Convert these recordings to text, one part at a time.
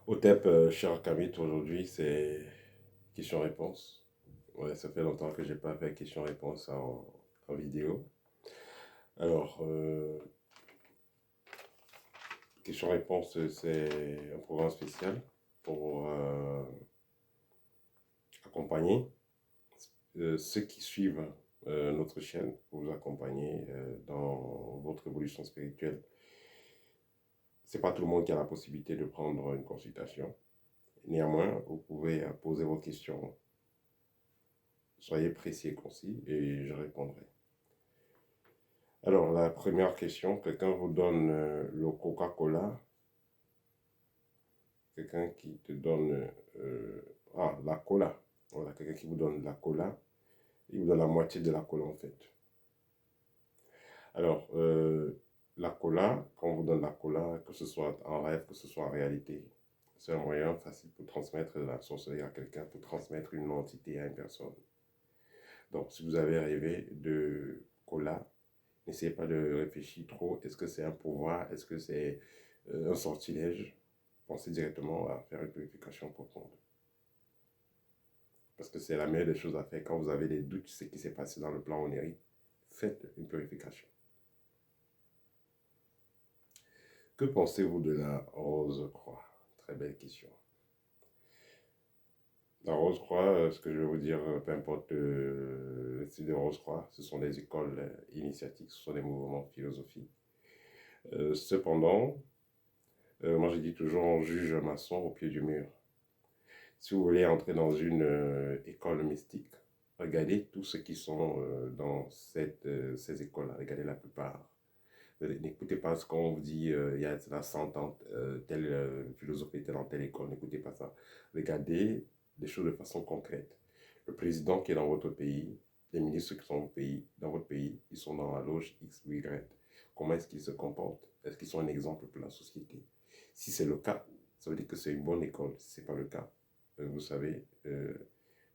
Au TEP, cher Kamit, aujourd'hui, c'est question-réponse. Ouais, ça fait longtemps que j'ai pas fait question-réponse en vidéo. Alors, question-réponse, c'est un programme spécial pour accompagner ceux qui suivent notre chaîne, pour vous accompagner dans votre évolution spirituelle. C'est pas tout le monde qui a la possibilité de prendre une consultation. Néanmoins, vous pouvez poser vos questions. Soyez précis et concis et je répondrai. Alors, la première question, quelqu'un vous donne le Coca-Cola, quelqu'un qui te donne la cola. Voilà, quelqu'un qui vous donne la cola, il vous donne la moitié de la cola en fait. Alors, la cola, quand on vous donne la cola, que ce soit en rêve, que ce soit en réalité, c'est un moyen facile pour transmettre la sorcellerie à quelqu'un, pour transmettre une entité à une personne. Donc, si vous avez rêvé de cola, n'essayez pas de réfléchir trop. Est-ce que c'est un pouvoir? Est-ce que c'est un sortilège? Pensez directement à faire une purification profonde. Parce que c'est la meilleure des choses à faire. Quand vous avez des doutes sur ce qui s'est passé dans le plan onirique, faites une purification. Que pensez-vous de la rose croix? Très belle question. La rose croix, ce que je vais vous dire, peu importe le style de rose croix, ce sont des écoles initiatiques, ce sont des mouvements philosophiques. Cependant, moi je dis toujours, on juge un maçon au pied du mur. Si vous voulez entrer dans une école mystique, regardez tous ceux qui sont dans ces écoles, regardez la plupart. N'écoutez pas ce qu'on vous dit, il y a 100 ans, tel philosophe était dans telle école, n'écoutez pas ça. Regardez des choses de façon concrète. Le président qui est dans votre pays, les ministres qui sont dans votre pays, ils sont dans la loge X ou Y. Comment est-ce qu'ils se comportent? Est-ce qu'ils sont un exemple pour la société? Si c'est le cas, ça veut dire que c'est une bonne école. Si ce n'est pas le cas, vous savez,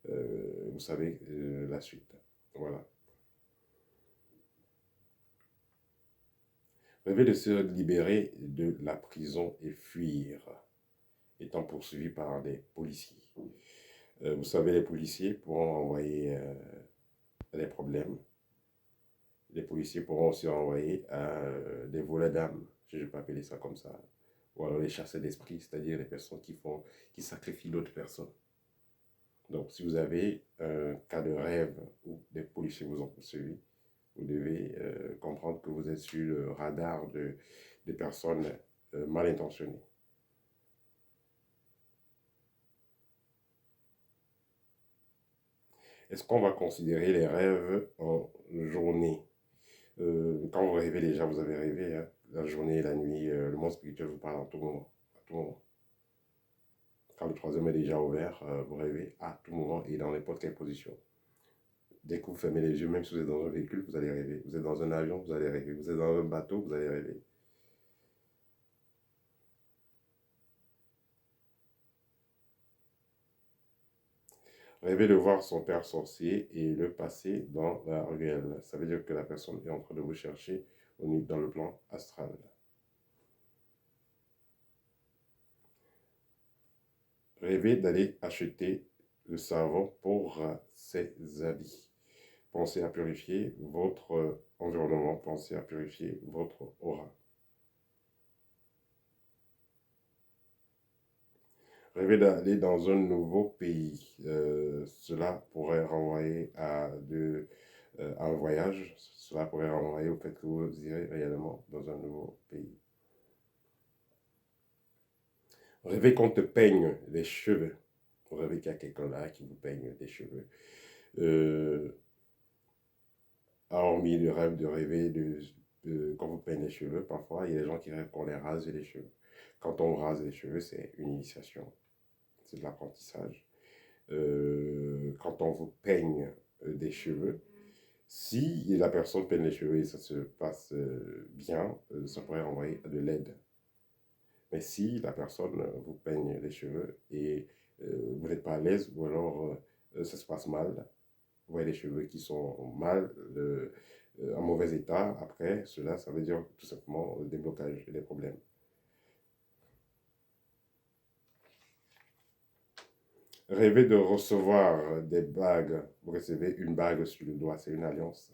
la suite. Voilà. Rêver de se libérer de la prison et fuir, étant poursuivi par des policiers. Vous savez, les policiers pourront envoyer des problèmes. Les policiers pourront aussi envoyer des volets d'âme, si je peux appeler ça comme ça. Ou alors les chasseurs d'esprit, c'est-à-dire les personnes qui sacrifient d'autres personnes. Donc, si vous avez un cas de rêve où des policiers vous ont poursuivi, vous devez comprendre que vous êtes sur le radar des personnes mal intentionnées. Est-ce qu'on va considérer les rêves en journée? Quand vous rêvez déjà, vous avez rêvé, hein, la journée, la nuit, le monde spirituel vous parle en tout moment. À tout moment. Quand le troisième est déjà ouvert, vous rêvez à tout moment et dans n'importe quelle position. Dès que vous fermez les yeux, même si vous êtes dans un véhicule, vous allez rêver. Vous êtes dans un avion, vous allez rêver. Vous êtes dans un bateau, vous allez rêver. Rêver de voir son père sorcier et le passer dans la ruelle. Ça veut dire que la personne est en train de vous chercher dans le plan astral. Rêver d'aller acheter le savon pour ses habits. Pensez à purifier votre environnement, pensez à purifier votre aura. Rêver d'aller dans un nouveau pays, cela pourrait renvoyer à un voyage, cela pourrait renvoyer au fait que vous irez réellement dans un nouveau pays. Rêver qu'on te peigne les cheveux, rêver qu'il y a quelqu'un là qui vous peigne les cheveux. Hormis le rêve de rêver quand vous peignez les cheveux, parfois il y a des gens qui rêvent qu'on les rase les cheveux. Quand on rase les cheveux, c'est une initiation, c'est de l'apprentissage. Quand on vous peigne des cheveux, si la personne peigne les cheveux et ça se passe bien, ça pourrait envoyer de l'aide. Mais si la personne vous peigne les cheveux et vous n'êtes pas à l'aise ou alors ça se passe mal, vous voyez les cheveux qui sont mal, en mauvais état, après cela, ça veut dire tout simplement des blocages et des problèmes. Rêvez de recevoir des bagues. Vous recevez une bague sur le doigt, c'est une alliance.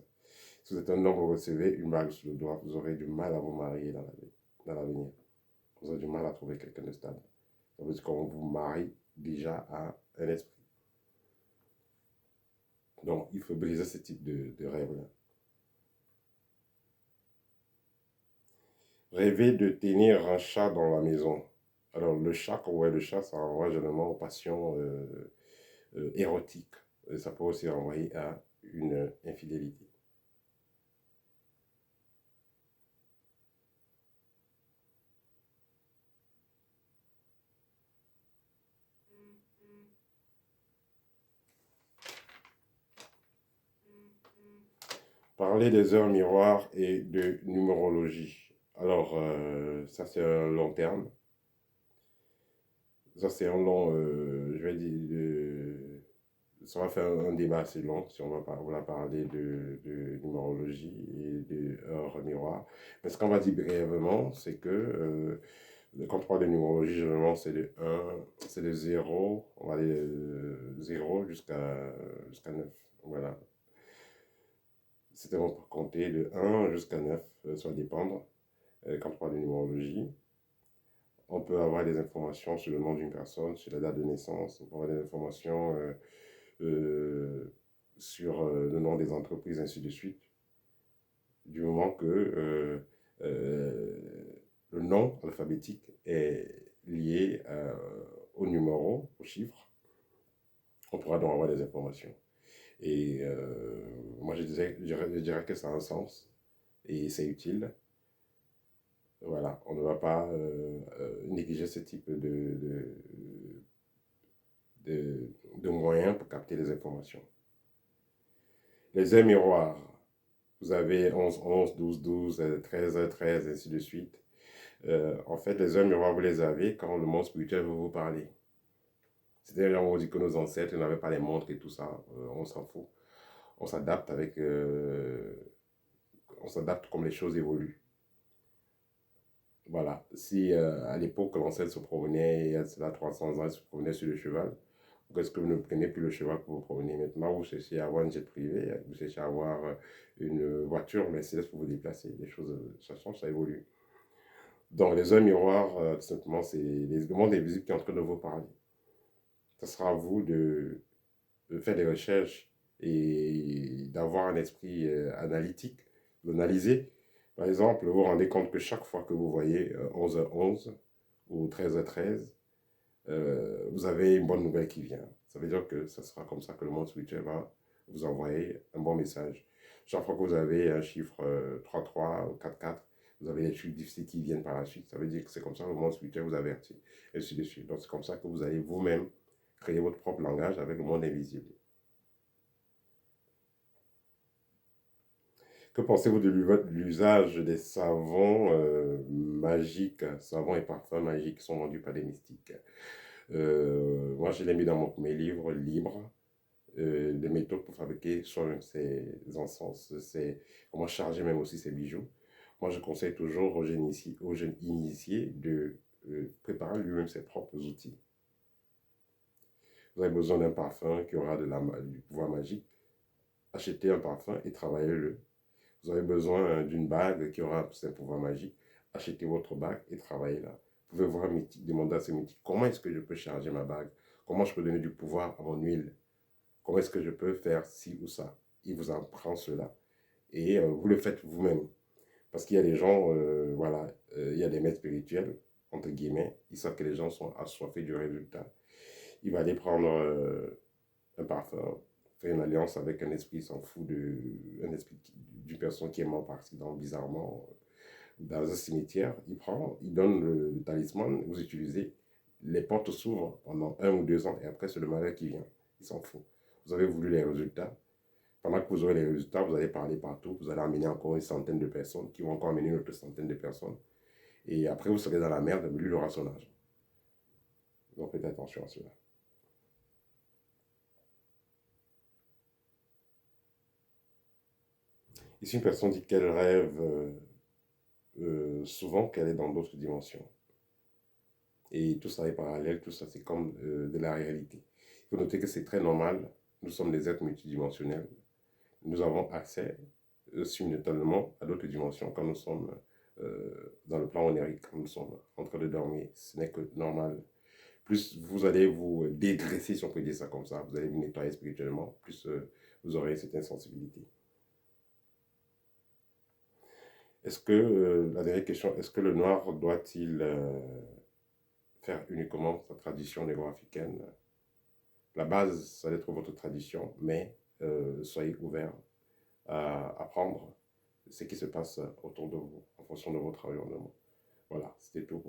Si vous êtes un homme, vous recevez une bague sur le doigt, vous aurez du mal à vous marier dans l'avenir. Vous aurez du mal à trouver quelqu'un de stable. Ça veut dire qu'on vous marie déjà à un esprit. Donc, il faut briser ce type de rêve-là. Rêver de tenir un chat dans la maison. Alors, le chat, quand on voit le chat, ça renvoie généralement aux passions érotiques. Et ça peut aussi renvoyer à une infidélité. Parler des heures miroirs et de numérologie. Alors, ça c'est un long terme. Ça c'est un long, je vais dire, ça va faire un débat assez long si on va parler de numérologie et de heures miroirs. Mais ce qu'on va dire brièvement, c'est que quand on parle de numérologie, généralement c'est de zéro, on va aller de 0 jusqu'à 9. Voilà. C'était on peut compter de 1 jusqu'à 9, ça va dépendre. Quand on parle de numérologie, on peut avoir des informations sur le nom d'une personne, sur la date de naissance, on peut avoir des informations sur le nom des entreprises, ainsi de suite, du moment que le nom alphabétique est lié au numéro, au chiffre, on pourra donc avoir des informations. Et moi, je dirais que ça a un sens et c'est utile. Voilà, on ne va pas négliger ce type de moyens pour capter les informations. Les heures miroirs, vous avez 11, 11, 12, 12, 13, 13, ainsi de suite. En fait, les heures miroirs, vous les avez quand le monde spirituel veut vous parler. C'est-à-dire, on dit que nos ancêtres n'avaient pas les montres et tout ça, on s'en fout. On s'adapte on s'adapte comme les choses évoluent. Voilà, si à l'époque l'ancêtre se promenait, il y a cela 300 ans, il se promenait sur le cheval, pourquoi est-ce que vous ne prenez plus le cheval pour vous promener maintenant? Vous cherchez à avoir une jet privé, vous cherchez à avoir une voiture Mercedes pour vous déplacer. Les choses, ça change, ça évolue. Donc les heures miroirs, tout simplement, c'est le monde invisible qui est en train de vous parler. Ce sera à vous de faire des recherches et d'avoir un esprit analytique, d'analyser. Par exemple, vous vous rendez compte que chaque fois que vous voyez 11h11 ou 13h13, vous avez une bonne nouvelle qui vient. Ça veut dire que ce sera comme ça que le monde spirituel va vous envoyer un bon message. Chaque fois que vous avez un chiffre 3-3 ou 4-4, vous avez des chiffres difficiles qui viennent par la suite. Ça veut dire que c'est comme ça que le monde spirituel vous avertit. Et ainsi de suite. Donc c'est comme ça que vous allez vous-même créer votre propre langage avec le monde invisible. Que pensez-vous de l'usage des savons magiques, savons et parfums magiques qui sont vendus par des mystiques? Moi, je l'ai mis dans mes livres libres, des méthodes pour fabriquer soi-même ses encens, comment charger même aussi ses bijoux. Moi, je conseille toujours aux jeunes initiés de préparer lui-même ses propres outils. Vous avez besoin d'un parfum qui aura du pouvoir magique. Achetez un parfum et travaillez-le. Vous avez besoin d'une bague qui aura un pouvoir magique. Achetez votre bague et travaillez-la. Vous pouvez voir un mythique, demander à ce mythique comment est-ce que je peux charger ma bague? Comment je peux donner du pouvoir à mon huile? Comment est-ce que je peux faire ci ou ça? Il vous apprend cela. Et vous le faites vous-même. Parce qu'il y a des gens, voilà, il y a des maîtres spirituels, entre guillemets, ils savent que les gens sont assoiffés du résultat. Il va aller prendre un parfum, faire une alliance avec un esprit, il s'en fout un esprit d'une personne qui est morte par accident, bizarrement, dans un cimetière, il prend, il donne le talisman, vous utilisez, les portes s'ouvrent pendant 1 ou 2 ans, et après c'est le malheur qui vient, il s'en fout. Vous avez voulu les résultats, pendant que vous aurez les résultats, vous allez parler partout, vous allez amener encore une centaine de personnes, qui vont encore amener une autre centaine de personnes, et après vous serez dans la merde, mais lui il aura son argent. Donc faites attention à cela. Ici, une personne dit qu'elle rêve souvent qu'elle est dans d'autres dimensions. Et tout ça est parallèle, tout ça c'est comme de la réalité. Il faut noter que c'est très normal. Nous sommes des êtres multidimensionnels. Nous avons accès simultanément à d'autres dimensions quand nous sommes dans le plan onirique, quand nous sommes en train de dormir. Ce n'est que normal. Plus vous allez vous dégraisser, si on peut dire ça comme ça, vous allez vous nettoyer spirituellement, plus vous aurez cette insensibilité. Est-ce que, la dernière question, est-ce que le noir doit-il faire uniquement sa tradition négro-africaine? La base, ça doit être votre tradition, mais soyez ouvert à apprendre ce qui se passe autour de vous, en fonction de votre environnement. Voilà, c'était tout pour